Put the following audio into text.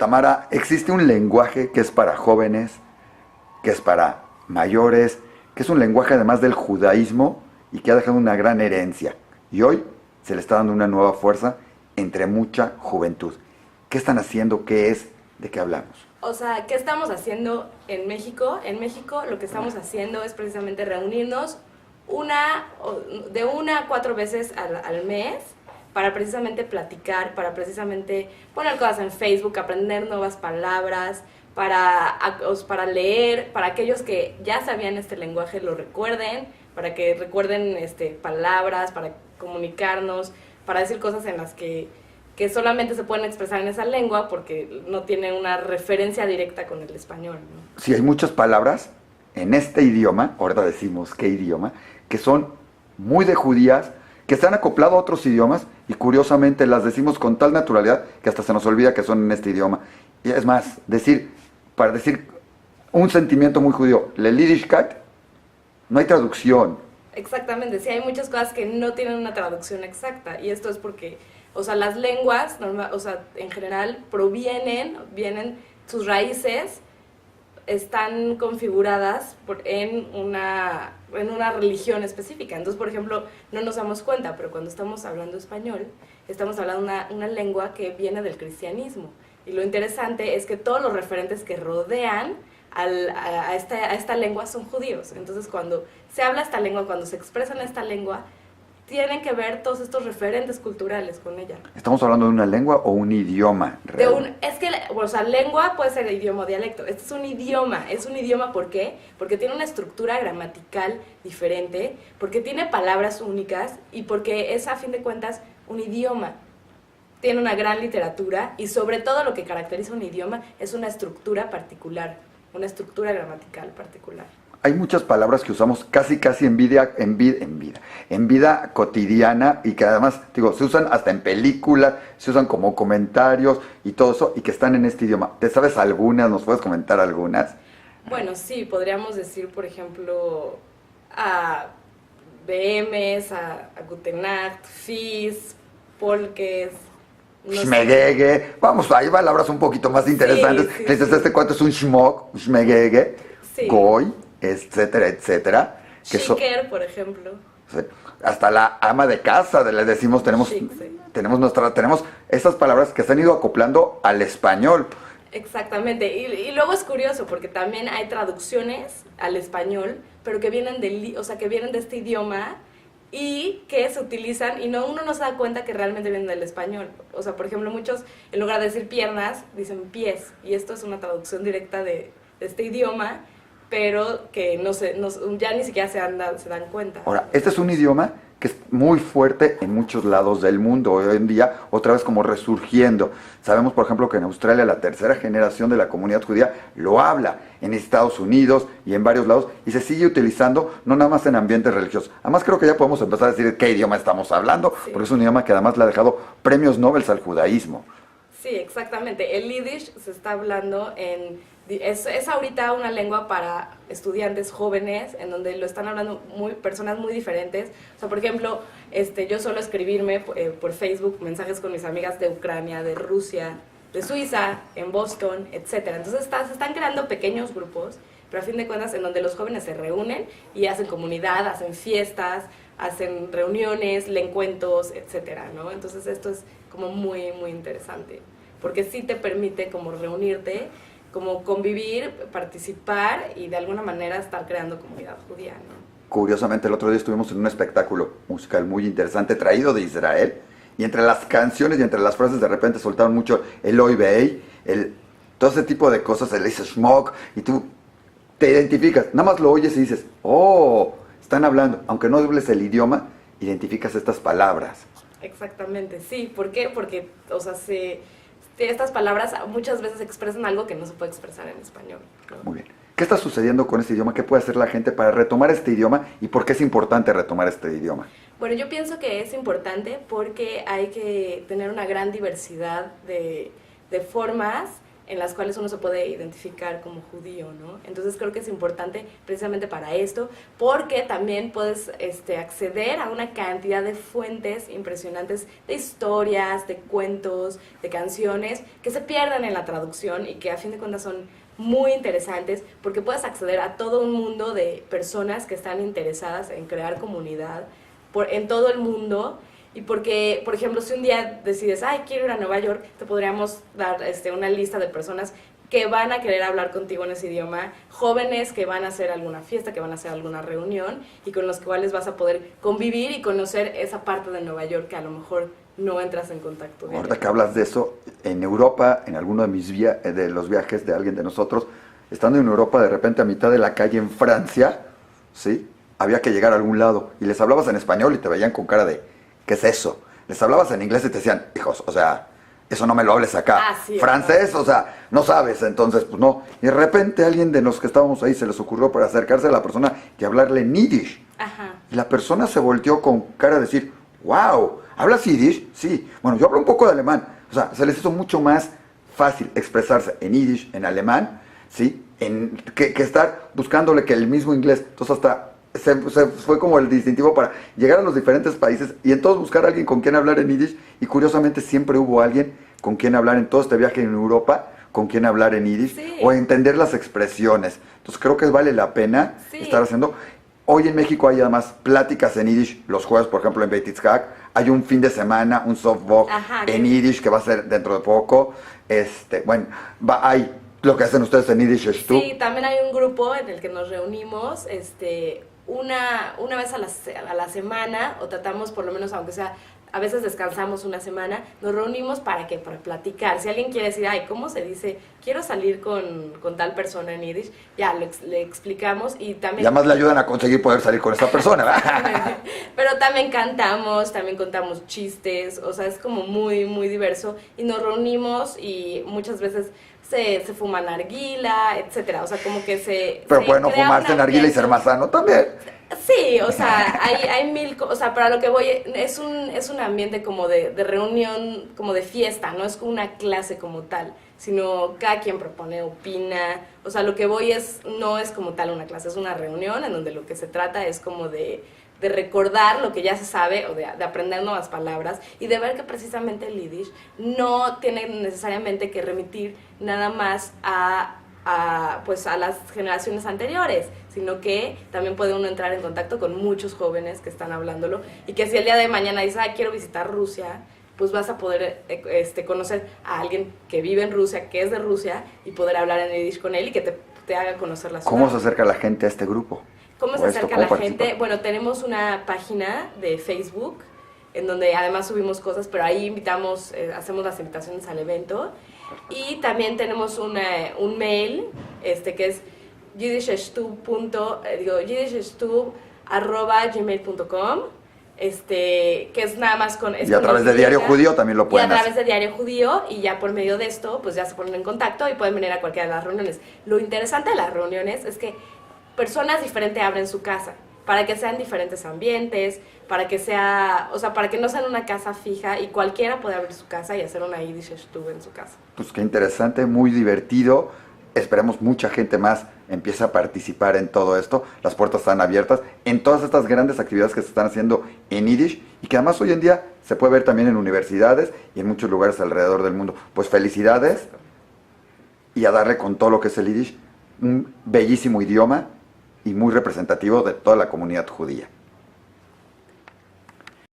Tamara, existe un lenguaje que es para jóvenes, que es para mayores, que es un lenguaje además del judaísmo y que ha dejado una gran herencia. Y hoy se le está dando una nueva fuerza entre mucha juventud. ¿Qué están haciendo? ¿Qué es? ¿De qué hablamos? O sea, ¿qué estamos haciendo en México? En México lo que estamos haciendo es precisamente reunirnos de 1 a 4 veces al mes para precisamente platicar, para precisamente poner cosas en Facebook, aprender nuevas palabras, para leer, para aquellos que ya sabían este lenguaje lo recuerden, para que recuerden palabras, para comunicarnos, para decir cosas en las que solamente se pueden expresar en esa lengua porque no tiene una referencia directa con el español, ¿no? Sí, hay muchas palabras en este idioma, ahorita decimos qué idioma, que son muy de judías, que se han acoplado a otros idiomas y curiosamente las decimos con tal naturalidad que hasta se nos olvida que son en este idioma. Y es más, para decir un sentimiento muy judío, Lelidishkat, no hay traducción. Exactamente, sí, hay muchas cosas que no tienen una traducción exacta y esto es porque, o sea, las lenguas, en general vienen, sus raíces están configuradas en una religión específica. Entonces, por ejemplo, no nos damos cuenta, pero cuando estamos hablando español, estamos hablando una lengua que viene del cristianismo. Y lo interesante es que todos los referentes que rodean a esta lengua son judíos. Entonces, cuando se habla esta lengua, cuando se expresa en esta lengua, tienen que ver todos estos referentes culturales con ella. ¿Estamos hablando de una lengua o un idioma? Lengua puede ser idioma o dialecto. Este es un idioma, ¿por qué? Porque tiene una estructura gramatical diferente, porque tiene palabras únicas y porque es, a fin de cuentas, un idioma. Tiene una gran literatura y sobre todo lo que caracteriza un idioma es una estructura particular, una estructura gramatical particular. Hay muchas palabras que usamos casi en vida cotidiana y que además, se usan hasta en películas, se usan como comentarios y todo eso y que están en este idioma. ¿Te sabes algunas? ¿Nos puedes comentar algunas? Bueno, sí, podríamos decir, por ejemplo, a BMs, a Guten Nacht, Fis, Polkes, Shmegege, vamos, hay palabras un poquito más interesantes. Sí. Dices, este cuento es un shmok, shmegege, sí. Goy, etcétera, etcétera. Shiker, por ejemplo. Sí, hasta la ama de casa, le decimos, tenemos estas palabras que se han ido acoplando al español. Exactamente, y luego es curioso porque también hay traducciones al español, pero que vienen de este idioma y que se utilizan y uno no se da cuenta que realmente vienen del español. O sea, por ejemplo, muchos en lugar de decir piernas dicen pies y esto es una traducción directa de este idioma, pero que ya ni siquiera se dan cuenta. Ahora, este es un idioma que es muy fuerte en muchos lados del mundo, hoy en día otra vez como resurgiendo. Sabemos, por ejemplo, que en Australia la tercera generación de la comunidad judía lo habla, en Estados Unidos y en varios lados, y se sigue utilizando no nada más en ambientes religiosos. Además creo que ya podemos empezar a decir qué idioma estamos hablando, sí, porque es un idioma que además le ha dejado premios Nobel al judaísmo. Sí, exactamente. El Yiddish se está hablando es ahorita una lengua para estudiantes jóvenes, en donde lo están hablando personas muy diferentes. O sea, por ejemplo, yo suelo escribirme por Facebook mensajes con mis amigas de Ucrania, de Rusia, de Suiza, en Boston, etcétera. Entonces se están creando pequeños grupos, pero a fin de cuentas en donde los jóvenes se reúnen y hacen comunidad, hacen fiestas, hacen reuniones, leen cuentos, etcétera, ¿no? Entonces esto es como muy, muy interesante, porque sí te permite como reunirte, como convivir, participar y de alguna manera estar creando comunidad judía, ¿no? Curiosamente, el otro día estuvimos en un espectáculo musical muy interesante traído de Israel, y entre las canciones y entre las frases de repente soltaron mucho el Oy Vey, todo ese tipo de cosas, el dice Schmock, y tú te identificas, nada más lo oyes y dices, oh, están hablando, aunque no hables el idioma, identificas estas palabras. Exactamente, sí, ¿por qué? Porque, o sea, estas palabras muchas veces expresan algo que no se puede expresar en español, ¿no? Muy bien. ¿Qué está sucediendo con este idioma? ¿Qué puede hacer la gente para retomar este idioma? ¿Y por qué es importante retomar este idioma? Bueno, yo pienso que es importante porque hay que tener una gran diversidad de formas en las cuales uno se puede identificar como judío, ¿no? Entonces creo que es importante precisamente para esto, porque también puedes acceder a una cantidad de fuentes impresionantes de historias, de cuentos, de canciones, que se pierden en la traducción y que a fin de cuentas son muy interesantes, porque puedes acceder a todo un mundo de personas que están interesadas en crear comunidad en todo el mundo. Y porque, por ejemplo, si un día decides, ay, quiero ir a Nueva York, te podríamos dar una lista de personas que van a querer hablar contigo en ese idioma, jóvenes que van a hacer alguna fiesta, que van a hacer alguna reunión, y con los cuales vas a poder convivir y conocer esa parte de Nueva York que a lo mejor no entras en contacto. Ahorita que hablas de eso, en Europa, en alguno de los viajes de alguien de nosotros, estando en Europa, de repente a mitad de la calle en Francia, ¿sí?, había que llegar a algún lado, y les hablabas en español y te veían con cara de... ¿qué es eso? Les hablabas en inglés y te decían, hijos, o sea, eso no me lo hables acá. Sí, francés, o sea, no sabes, entonces, pues no. Y de repente a alguien de los que estábamos ahí se les ocurrió para acercarse a la persona y hablarle en yiddish. Ajá. Y la persona se volteó con cara de decir, wow, ¿hablas yiddish? Sí. Bueno, yo hablo un poco de alemán. O sea, se les hizo mucho más fácil expresarse en yiddish, en alemán, ¿sí? Que estar buscándole que el mismo inglés. Entonces hasta... Se fue como el distintivo para llegar a los diferentes países y entonces buscar a alguien con quien hablar en yiddish, y curiosamente siempre hubo alguien con quien hablar en todo este viaje en Europa, con quien hablar en yiddish, sí, o entender las expresiones. Entonces creo que vale la pena estar haciendo. Hoy en México hay además pláticas en yiddish los jueves, por ejemplo en Beit Yitzhak, hay un fin de semana, un softball en yiddish que va a ser dentro de poco. Bueno, hay lo que hacen ustedes en Yiddish Stub. Sí, también hay un grupo en el que nos reunimos, una vez a la semana, o tratamos por lo menos, aunque sea, a veces descansamos una semana, nos reunimos para platicar. Si alguien quiere decir, ay, ¿cómo se dice? Quiero salir con tal persona en yiddish, ya le explicamos y también... Y además le ayudan a conseguir poder salir con esa persona, ¿verdad? Pero también cantamos, también contamos chistes, o sea, es como muy, muy diverso. Y nos reunimos y muchas veces se fuma narguila, etcétera. O sea, como que Pero bueno, fumarse narguila y ser más sano también. Sí, o sea, hay mil... O sea, para lo que voy, es un ambiente como de reunión, como de fiesta, no es como una clase como tal, sino cada quien propone, opina. O sea, lo que voy no es como tal una clase, es una reunión en donde lo que se trata es como de recordar lo que ya se sabe, o de aprender nuevas palabras, y de ver que precisamente el yiddish no tiene necesariamente que remitir nada más a las generaciones anteriores, sino que también puede uno entrar en contacto con muchos jóvenes que están hablándolo, y que si el día de mañana dices, quiero visitar Rusia, pues vas a poder conocer a alguien que vive en Rusia, que es de Rusia, y poder hablar en yiddish con él y que te haga conocer la ciudad. ¿Cómo se acerca la gente a este grupo? ¿Cómo se acerca la gente? Bueno, tenemos una página de Facebook en donde además subimos cosas, pero ahí invitamos, hacemos las invitaciones al evento. Y también tenemos un mail que es yiddishstub@gmail.com, que es nada más con... Y a través de Diario Judío también lo pueden hacer. Y a través de Diario Judío, y ya por medio de esto, pues ya se ponen en contacto y pueden venir a cualquiera de las reuniones. Lo interesante de las reuniones es que personas diferentes abren su casa, para que sean diferentes ambientes, para que para que no sean una casa fija, y cualquiera puede abrir su casa y hacer una Yiddish Stub en su casa. Pues qué interesante, muy divertido. Esperemos mucha gente más empiece a participar en todo esto. Las puertas están abiertas en todas estas grandes actividades que se están haciendo en Yiddish, y que además hoy en día se puede ver también en universidades y en muchos lugares alrededor del mundo. Pues felicidades, y a darle con todo lo que es el Yiddish, un bellísimo idioma y muy representativo de toda la comunidad judía.